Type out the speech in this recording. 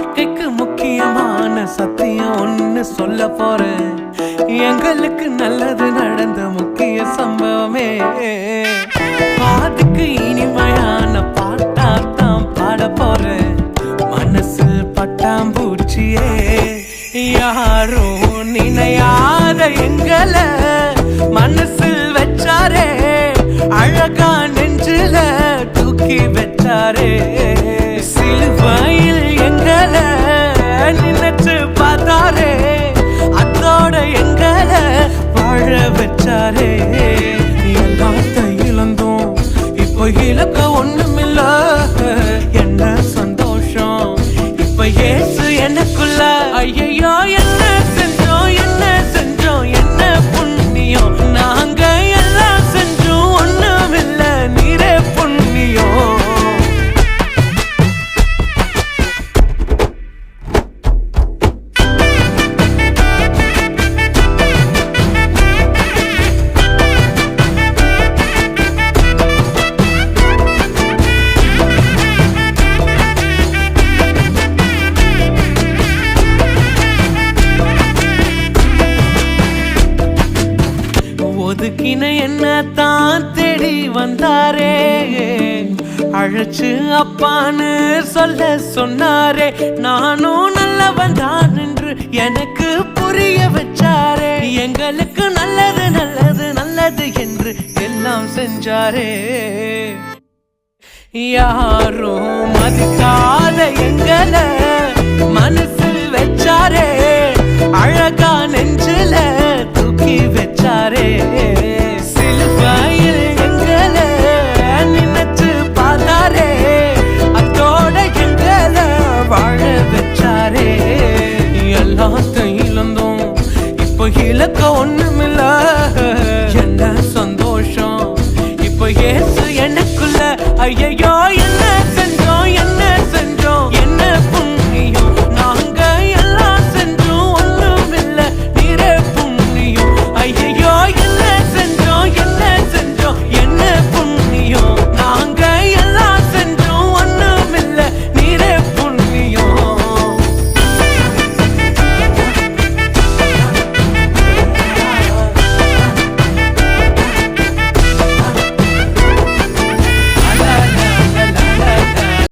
வாழ்க்கைக்கு முக்கியமான சத்தியம் ஒன்னு சொல்ல போறேன். எங்களுக்கு நல்லது நடந்த முக்கிய சம்பவமே. பாட்டுக்கு இனிமையான பாட்டாத்தான் பாட போறேன். மனசு பட்டாம்பூச்சியே யாரும் நினையாத எங்களை மனசில் வச்சாரே. அழகா நெஞ்சில தூக்கி வச்சாரே. சிலுவையில் எங்களை நினைச்சு பார்த்தாரே. அதோட எங்களை வாழ வச்சாரே. எல்லாத்த இழந்தோம், இப்ப இழக்க ஒண்ணுமில்ல. என்ன சந்தோஷம் இப்ப ஏசு எனக்குள்ள. ஐயோ என்ன செஞ்சோம், என்ன செஞ்சோம், என்ன புண்ணியம். நாங்க எல்லாம் செஞ்சோம், ஒண்ணுமில்ல, நீரே புண்ணியம். ஒதுக்கின என்ன தான் தேடி வந்தாரே. அழைச்சு அப்பான்னு சொல்ல சொன்னாரே. நானும் நல்லவன் தான் என்று எனக்கு புரிய வச்சாரே. எங்களுக்கு நல்லது நல்லது நல்லது என்று எல்லாம் செஞ்சாரே. யாரும் மதிக்காத எங்கள